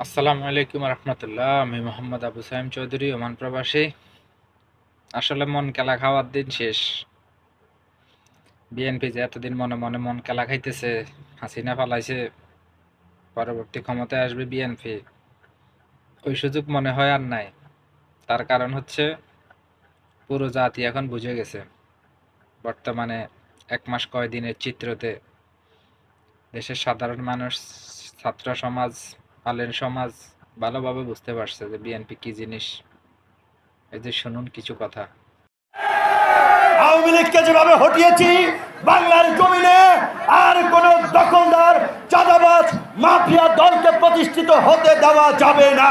আসসালামু আলাইকুম রহমতুল্লাহ। আমি মোহাম্মদ আবু সাইম চৌধুরী, ওমান প্রবাসী। আসলে মন কেলা খাওয়ার দিন শেষ। বিএনপি যে এতদিন মনে মনে মন কেলা খাইতেছে, হাসিনা পালাইছে, পরবর্তী ক্ষমতায় আসবে বিএনপি, ওই সুযোগ মনে হয় আর নাই। তার কারণ হচ্ছে পুরো জাতি এখন বুঝে গেছে বর্তমানে এক মাস কয়দিনের চিত্রতে দেশের সাধারণ মানুষ, ছাত্র সমাজ, পালেন সমাজ ভালোভাবে বুঝতে পারছে যে বিএনপি কি জিনিস। এই যে শুনুন কিছু কথা। আওয়ামী লীগকে যেভাবে হটিয়েছি, বাংলার জমিনে আর কোন দখলদার চাঁদাবাজ মাফিয়া দলকে প্রতিষ্ঠিত হতে দেওয়া যাবে না।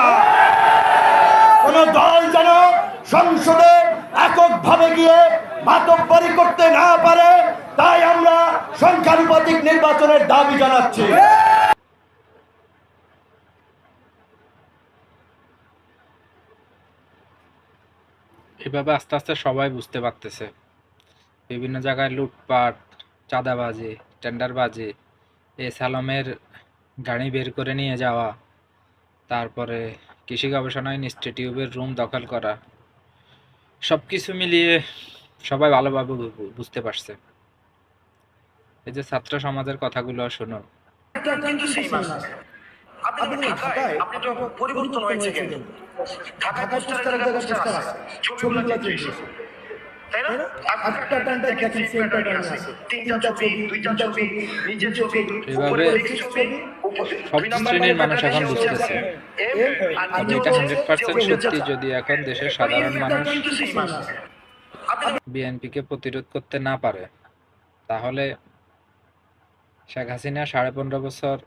কোন দল যেন সংসদে এককভাবে গিয়ে মাতব্বরি করতে না পারে, তাই আমরা সংখ্যানুপাতিক নির্বাচনের দাবি জানাচ্ছি। এভাবে আস্তে আস্তে সবাই বুঝতে পারতেছে বিভিন্ন জায়গায় লুটপাট, চাঁদাবাজি, টেন্ডারবাজি, এ সালমের গাড়ি বের করে নিয়ে যাওয়া, তারপরে কৃষি গবেষণা ইনস্টিটিউটের রুম দখল করা, সবকিছু মিলিয়ে সবাই ভালোভাবে বুঝতে পারছে। এই যে ছাত্র সমাজের কথাগুলো শুনুন। কিন্তু সেম আছে। আপনি ঢাকায় আপনি তো পরিবর্তন হয়েছে কিন্তু ঢাকায় পোস্টারের জায়গায় পোস্টার আছে, ছবিগুলো চেঞ্জ হয়েছে, তাই না? একটা টানটা দেখেন সেম প্যাটার্ন আছে, তিনটা ছবি, দুইটা ছবি, নিচের ছবি, উপরে দেখি ছবি, সব শ্রেণীর মানুষ এখন বুঝতেছে যে এটা 100% সত্যি। যদি এখন দেশের সাধারণ মানুষ বিএনপিকে প্রতিরোধ করতে না পারে, তাহলে শেখ হাসিনা 15.5 বছর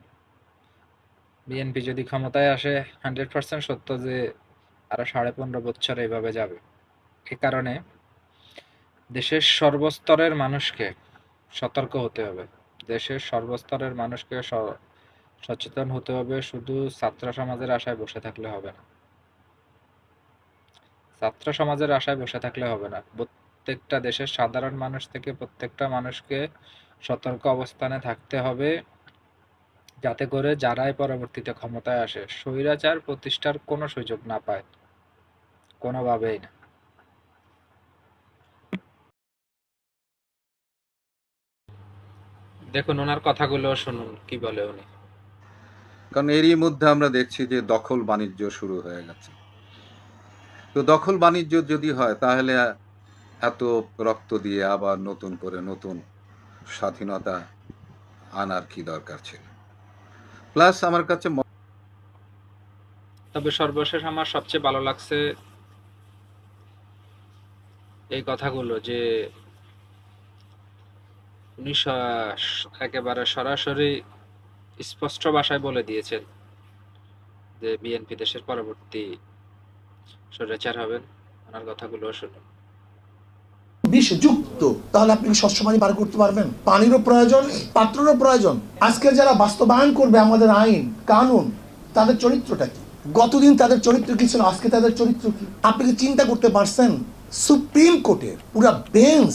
বিএনপি যদি ক্ষমতায় আসে, 100% সত্য যে আরো 15.5 বছর এইভাবে যাবে। এ কারণে দেশের সর্বস্তরের মানুষকে সতর্ক হতে হবে। দেশের সর্বস্তরের মানুষকে সচেতন হতে হবে। শুধু ছাত্র সমাজের আশায় বসে থাকলে হবে না। ছাত্র সমাজের আশায় বসে থাকলে হবে না। প্রত্যেকটা দেশের সাধারণ মানুষ থেকে প্রত্যেকটা মানুষকে সতর্ক অবস্থানে থাকতে হবে, যাতে করে যারাই পরবর্তীতে ক্ষমতায় আসে স্বৈরাচার প্রতিষ্ঠার কোনো সুযোগ না পায়, কোনোভাবেই না। দেখুন ওনার কথাগুলো শুনুন, কি বলে উনি। কারণ এরই মধ্যে আমরা দেখছি যে দখল বাণিজ্য শুরু হয়ে গেছে। তো দখল বাণিজ্য যদি হয়, তাহলে এত রক্ত দিয়ে আবার নতুন করে নতুন স্বাধীনতা আনার কি দরকার ছিল? প্লাস আমার কাছে তবে সর্বশেষ আমার সবচেয়ে ভালো লাগছে এই কথাগুলো, যে উনি একেবারে সরাসরি স্পষ্ট ভাষায় বলে দিয়েছেন যে বিএনপি দেশের পরবর্তী স্বৈরাচার হবেন। ওনার কথাগুলো শুনুন। বিষযুক্ত, তাহলে আপনি কি স্বচ্ছ পানি বার করতে পারবেন? পানিরও প্রয়োজন, পাত্রেরও প্রয়োজন। আজকে যারা বাস্তবায়ন করবে আমাদের আইন কানুন, তাদের চরিত্রটা কি? গতদিন তাদের চরিত্র কি ছিল, আজকে তাদের চরিত্র কি? আপনি কি চিন্তা করতে পারছেন সুপ্রিম কোর্টের পুরা বেঞ্চ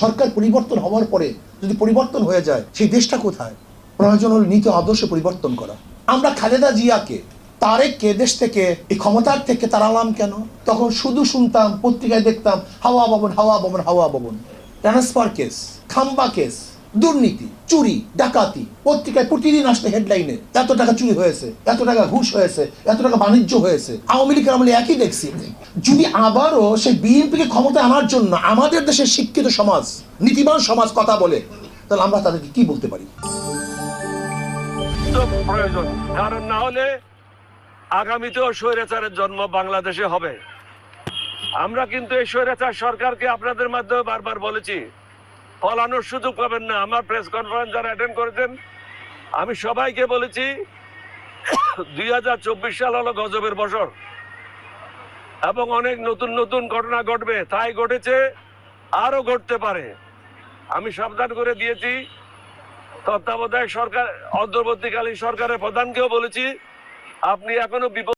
সরকার পরিবর্তন হওয়ার পরে যদি পরিবর্তন হয়ে যায়, সেই দেশটা কোথায়? প্রয়োজন হল নীতি আদর্শ পরিবর্তন করা। আমরা খালেদা জিয়াকে, তারেককে দেশ থেকে, এই ক্ষমতার থেকে তাড়ালাম কেন? তখন শুধু শুনতাম, পত্রিকায় দেখতাম হাওয়া ভবন, হাওয়া ভবন, হাওয়া ভবন। ট্রান্সফার কেস, খাম্বা কেস, দুর্নীতি, চুরি, ডাকাতি, পত্রিকায় প্রতিদিন আসলে হেডলাইনে এত টাকা চুরি হয়েছে, এত টাকা ঘুষ হয়েছে, এত টাকা বাণিজ্য হয়েছে। আওয়ামী লীগের আমলে একই দেখছি। যদি আবারও সেই বিএনপিকে ক্ষমতায় আনার জন্য আমাদের দেশের শিক্ষিত সমাজ, নীতিবান সমাজ কথা বলে, তাহলে আমরা তাদেরকে কি বলতে পারি? প্রয়োজন, কারণ না হলে আগামীতেও স্বৈরাচারের জন্ম বাংলাদেশে হবে। আমরা কিন্তু এই স্বৈরাচার সরকারকে আপনাদের মাধ্যমে বারবার বলেছি, পলানোর সুযোগ পাবেন না। আমার প্রেস কনফারেন্স যারা অ্যাটেন্ড করেছেন, আমি সবাইকে বলেছি 2024 সাল হলো গজবের বছর এবং অনেক নতুন নতুন ঘটনা ঘটবে। তাই ঘটেছে, আরো ঘটতে পারে। আমি সাবধান করে দিয়েছি। তত্ত্বাবধায়ক সরকার, অন্তর্বর্তীকালীন সরকারের প্রধানকেও বলেছি, আপনি এখনো বিপদ